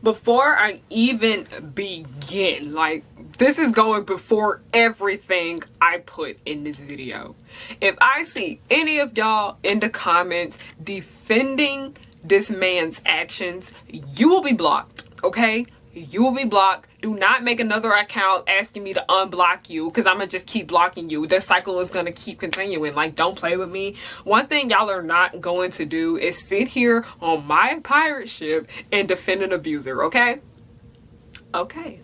Before I even begin, like, this is going before everything I put in this video. If I see any of y'all in the comments defending this man's actions, you will be blocked, okay? You will be blocked. Do not make another account asking me to unblock you, because I'm gonna just keep blocking you. This cycle is gonna keep continuing. Like, don't play with me. One thing y'all are not going to do is sit here on my pirate ship and defend an abuser, okay? Okay.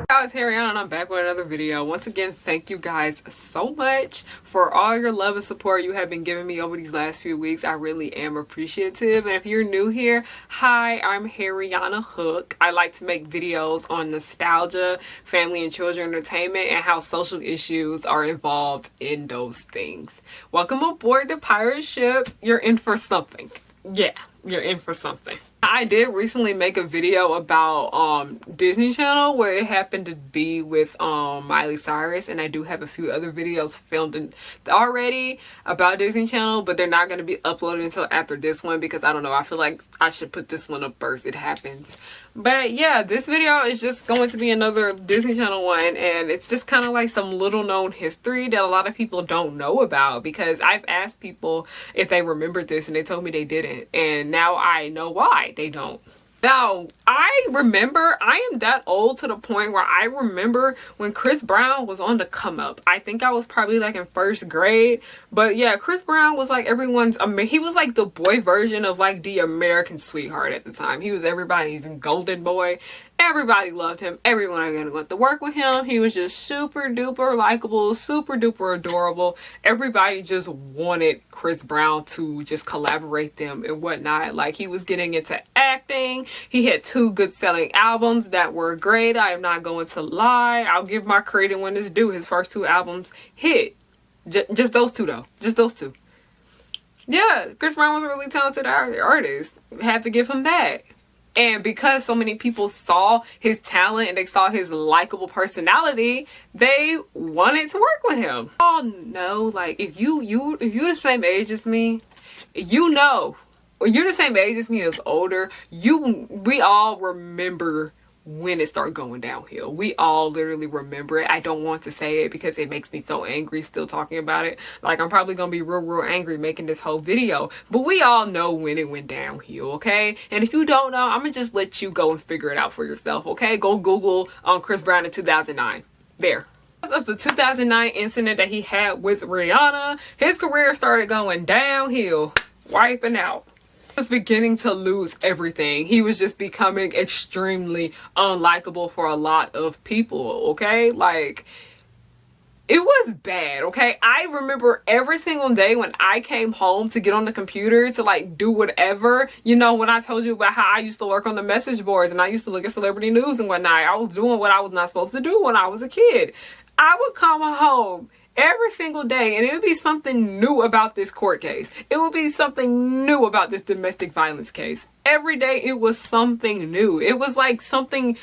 Guys, Harriyanna, and I'm back with another video. Once again, thank you guys so much for all your love and support you have been giving me over these last few weeks. I really am appreciative. And if you're new here, hi, I'm harriyannahook. I like to make videos on nostalgia, family and children entertainment, and how social issues are involved in those things. Welcome aboard the pirate ship. You're in for something. Yeah, you're in for something. I did recently make a video about Disney Channel, where it happened to be with Miley Cyrus, and I do have a few other videos filmed already about Disney Channel, but they're not going to be uploaded until after this one, because I don't know, I feel like I should put this one up first. It happens. But yeah, this video is just going to be another Disney Channel one, and it's just kind of like some little known history that a lot of people don't know about, because I've asked people if they remembered this and they told me they didn't, and now I know why they don't. Now, I remember, I am that old to the point where I remember when Chris Brown was on the come up. I think I was probably like in first grade. But yeah, Chris Brown was like everyone's, he was like the boy version of like the American sweetheart at the time. He was everybody's golden boy. Everybody loved him. Everyone was gonna want to work with him. He was just super duper likable, super duper adorable. Everybody just wanted Chris Brown to just collaborate them and whatnot. Like, he was getting into acting. He had 2 good selling albums that were great. I am not going to lie. I'll give my credit when it's due. His first 2 albums hit. Just those 2 though. Just those 2. Yeah, Chris Brown was a really talented artist. Had to give him that. And because so many people saw his talent and they saw his likable personality, they wanted to work with him. Oh no, like, if you're the same age as me, you know, or you're the same age as me as older, we all remember when it started going downhill. We all literally remember it. I don't want to say it because it makes me so angry still talking about it. Like, I'm probably gonna be real angry making this whole video, but we all know when it went downhill, okay? And if you don't know, I'm gonna just let you go and figure it out for yourself, okay? Go Google Chris Brown in 2009. There. Because of the 2009 incident that he had with Rihanna, his career started going downhill, wiping out. Was beginning to lose everything. He was just becoming extremely unlikable for a lot of people, okay? Like, it was bad, okay? I remember every single day when I came home to get on the computer to like do whatever, you know, when I told you about how I used to work on the message boards and I used to look at celebrity news and whatnot. I was doing what I was not supposed to do when I was a kid. I would come home every single day and it would be something new about this court case. It would be something new about this domestic violence case. Every day it was something new. It was like something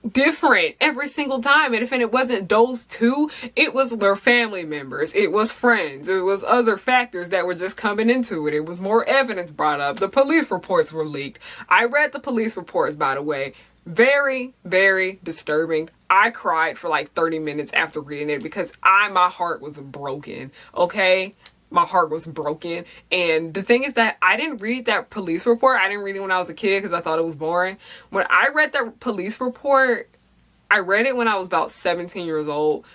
different every single time. And if it wasn't those 2, it was their family members, it was friends, it was other factors that were just coming into it. It was more evidence brought up. The police reports were leaked. I read the police reports, by the way. Very, very disturbing. I cried for like 30 minutes after reading it because my heart was broken, okay? My heart was broken. And the thing is that I didn't read that police report. I didn't read it when I was a kid because I thought it was boring. When I read that police report, I read it when I was about 17 years old.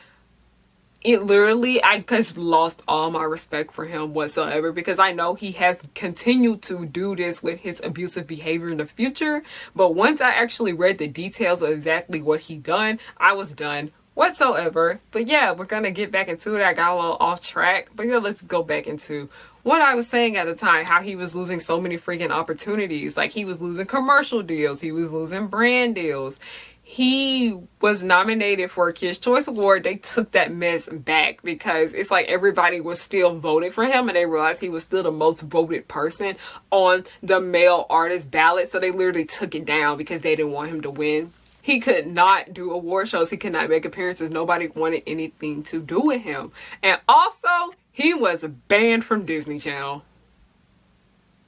It literally, I just lost all my respect for him whatsoever, because I know he has continued to do this with his abusive behavior in the future. But once I actually read the details of exactly what he done, I was done whatsoever. But yeah, we're gonna get back into it. I got a little off track, but yeah, let's go back into what I was saying at the time, how he was losing so many freaking opportunities. Like, he was losing commercial deals, he was losing brand deals. he was nominated for a Kids' Choice Award, they took that mess back because it's like everybody was still voting for him and they realized he was still the most voted person on the male artist ballot. So they literally took it down because they didn't want him to win. He could not do award shows. He could not make appearances. Nobody wanted anything to do with him. And also, he was banned from Disney Channel.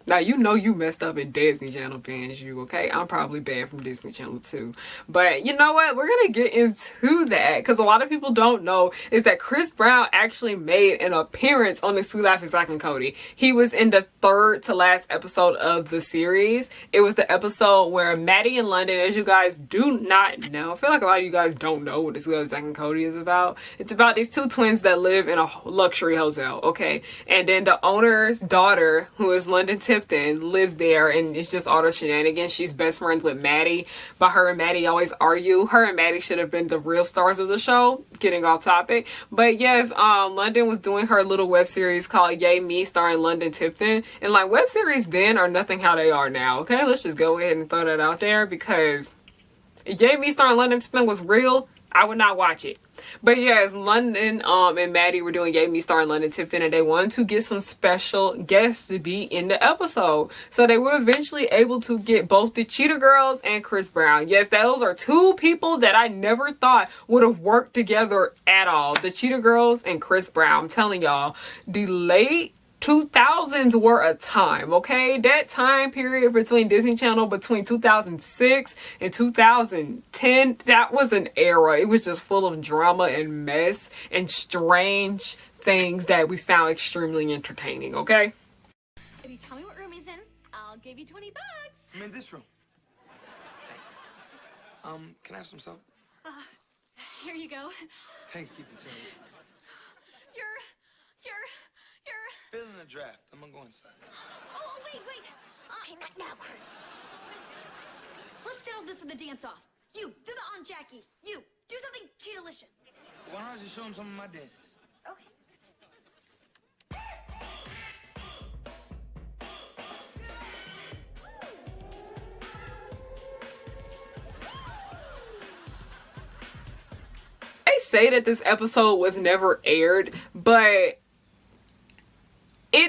Now, you know you messed up and Disney Channel bans you, okay? I'm probably banned from Disney Channel too. But you know what? We're going to get into that because a lot of people don't know is that Chris Brown actually made an appearance on the Sweet Life of Zack and Cody. He was in the third to last episode of the series. It was the episode where Maddie in London, as you guys do not know, I feel like a lot of you guys don't know what the Sweet Life of Zack and Cody is about. It's about these two twins that live in a luxury hotel, okay? And then the owner's daughter, who is London Tipton, lives there, and it's just all the shenanigans. She's best friends with Maddie, but her and Maddie always argue. Her and Maddie should have been the real stars of the show. Getting off topic, but yes, London was doing her little web series called Yay Me, starring London Tipton, and like web series then are nothing how they are now. Okay, let's just go ahead and throw that out there because Yay Me starring London Tipton was real, I would not watch it. But yes, London and Maddie were doing Yay Me starring London Tipton, and they wanted to get some special guests to be in the episode. So they were eventually able to get both the Cheetah Girls and Chris Brown. Yes, those are two people that I never thought would have worked together at all. The Cheetah Girls and Chris Brown. I'm telling y'all, the late 2000s were a time, okay? That time period between Disney Channel between 2006 and 2010, that was an era. It was just full of drama and mess and strange things that we found extremely entertaining, okay? If you tell me what room he's in, I'll give you $20. I'm in this room. Thanks. Can I have some soap? Here you go. Thanks, keep it change. You're Feeling a draft. I'm gonna go inside. Oh, wait. Okay, not now, Chris. Let's settle this with a dance-off. You, do the Aunt Jackie. You, do something cheetah-licious. Why don't I just show him some of my dances? Okay. They say that this episode was never aired, but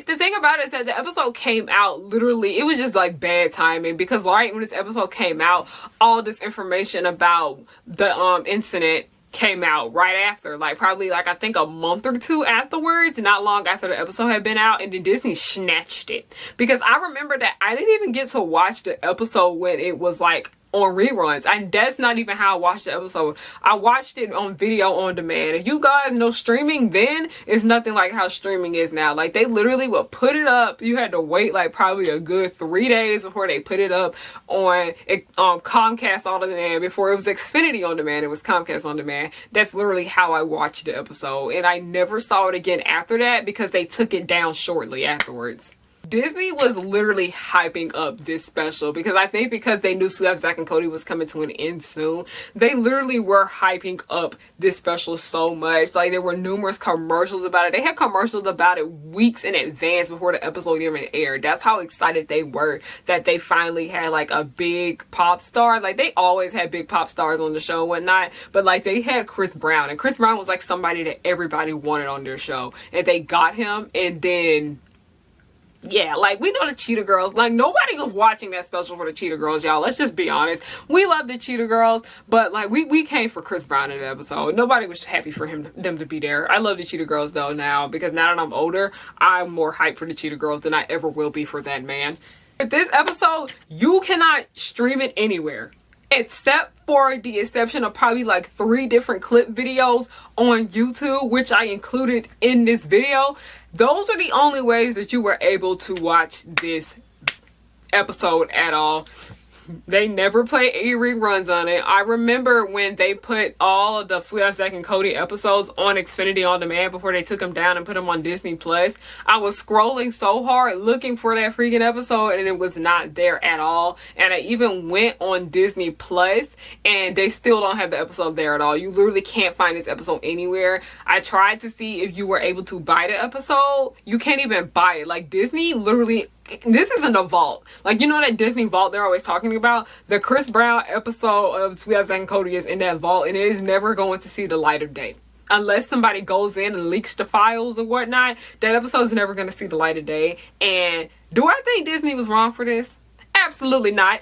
the thing about it is that the episode came out literally, it was just like bad timing because right when this episode came out, all this information about the incident came out right after, like probably like I think a month or two afterwards, not long after the episode had been out, and then Disney snatched it because I remember that I didn't even get to watch the episode when it was like on reruns, and that's not even how I watched the episode. I watched it on video on demand. If you guys know, streaming then is nothing like how streaming is now. Like they literally would put it up, you had to wait like probably a good 3 days before they put it up on Comcast on demand. Before it was Xfinity on demand, it was Comcast on demand. That's literally how I watched the episode, and I never saw it again after that because they took it down shortly afterwards. Disney was literally hyping up this special because I think because they knew Sweet Life of Zack and Cody was coming to an end soon, they literally were hyping up this special so much. Like there were numerous commercials about it. They had commercials about it weeks in advance before the episode even aired. That's how excited they were that they finally had like a big pop star. Like they always had big pop stars on the show and whatnot, but like they had Chris Brown, and Chris Brown was like somebody that everybody wanted on their show, and they got him. And then yeah, like we know the Cheetah Girls, like nobody was watching that special for the Cheetah Girls, y'all. Let's just be honest. We love the Cheetah Girls, but like we came for Chris Brown in the episode. Nobody was happy for them to be there. I love the Cheetah Girls though now, because now that I'm older, I'm more hyped for the Cheetah Girls than I ever will be for that man. With this episode, you cannot stream it anywhere except for the exception of probably like 3 different clip videos on YouTube, which I included in this video. Those are the only ways that you were able to watch this episode at all. They never play any reruns on it. I remember when they put all of the Sweet Life of Zack and Cody episodes on Xfinity On Demand before they took them down and put them on Disney Plus. I was scrolling so hard looking for that freaking episode, and it was not there at all. And I even went on Disney Plus, and they still don't have the episode there at all. You literally can't find this episode anywhere. I tried to see if you were able to buy the episode. You can't even buy it. Like Disney literally this isn't a vault. Like, you know that Disney vault they're always talking about? The Chris Brown episode of Sweet Up and Cody is in that vault, and it is never going to see the light of day. Unless somebody goes in and leaks the files or whatnot, that episode is never going to see the light of day. And do I think Disney was wrong for this? Absolutely not.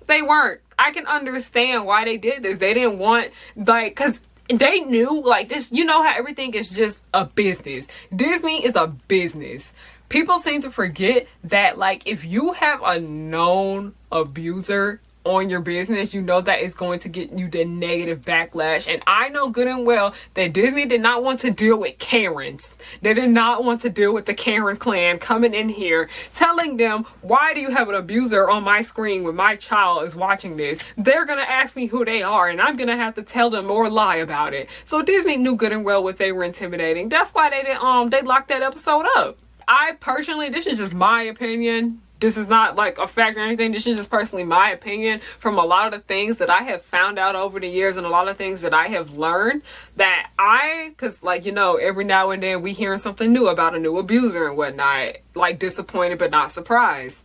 They weren't. I can understand why they did this. They didn't want, like, because they knew, like, this, you know how everything is just a business. Disney is a business. People seem to forget that, like, if you have a known abuser on your business, you know that it's going to get you the negative backlash. And I know good and well that Disney did not want to deal with Karens. They did not want to deal with the Karen clan coming in here telling them, why do you have an abuser on my screen when my child is watching this? They're gonna ask me who they are, and I'm gonna have to tell them or lie about it. So Disney knew good and well what they were intimidating. That's why they locked that episode up. I personally, this is just my opinion. This is not like a fact or anything. This is just personally my opinion from a lot of the things that I have found out over the years and a lot of things that I have learned that because like, you know, every now and then we hearing something new about a new abuser and whatnot, like disappointed but not surprised.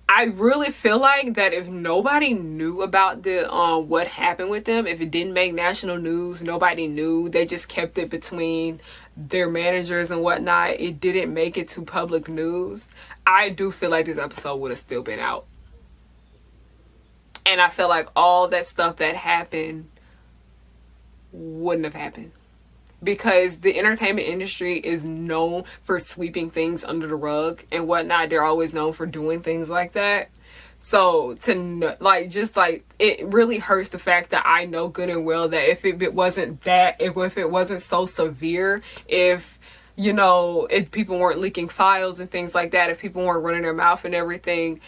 I really feel like that if nobody knew about the what happened with them, if it didn't make national news, nobody knew, they just kept it between their managers and whatnot, it didn't make it to public news, I do feel like this episode would have still been out. And I feel like all that stuff that happened wouldn't have happened. Because the entertainment industry is known for sweeping things under the rug and whatnot. They're always known for doing things like that. So to like, just like, it really hurts the fact that I know good and well that if it wasn't that, if it wasn't so severe, if, you know, if people weren't leaking files and things like that, if people weren't running their mouth and everything,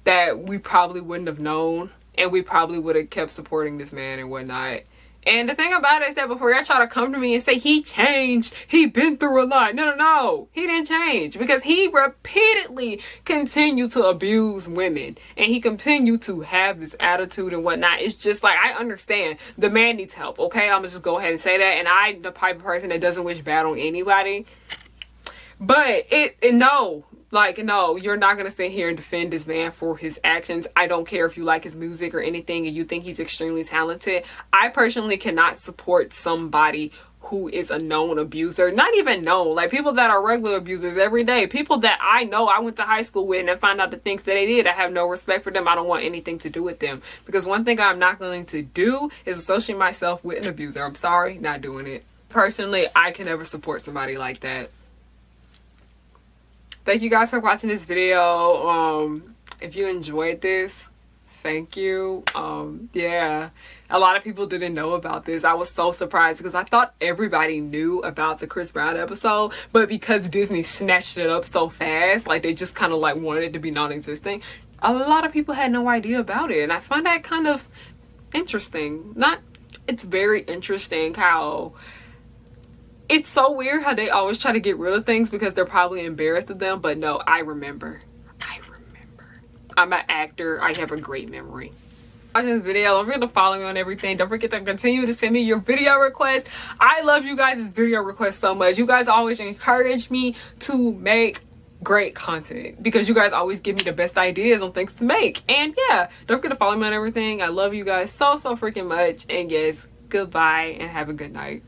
that we probably wouldn't have known, and we probably would have kept supporting this man and whatnot. And the thing about it is that before y'all try to come to me and say he changed, he been through a lot. No, he didn't change, because he repeatedly continued to abuse women and he continued to have this attitude and whatnot. It's just like, I understand the man needs help, okay? I'm gonna just go ahead and say that. And I'm the type of person that doesn't wish bad on anybody. But no, you're not going to sit here and defend this man for his actions. I don't care if you like his music or anything and you think he's extremely talented. I personally cannot support somebody who is a known abuser. Not even known, like people that are regular abusers every day. People that I know I went to high school with and I find out the things that they did. I have no respect for them. I don't want anything to do with them. Because one thing I'm not going to do is associate myself with an abuser. I'm sorry, not doing it. Personally, I can never support somebody like that. Thank you guys for watching this video. If you enjoyed this, thank you. Yeah, a lot of people didn't know about this. I was so surprised because I thought everybody knew about the Chris Brown episode, but because Disney snatched it up so fast, like they just kind of like wanted it to be non-existent, a lot of people had no idea about it. And I find that kind of interesting. It's very interesting how it's so weird how they always try to get rid of things because they're probably embarrassed of them. But no, I remember. I'm an actor. I have a great memory. Watching this video, don't forget to follow me on everything. Don't forget to continue to send me your video requests. I love you guys' video requests so much. You guys always encourage me to make great content because you guys always give me the best ideas on things to make. And yeah, don't forget to follow me on everything. I love you guys so freaking much. And yes, goodbye and have a good night.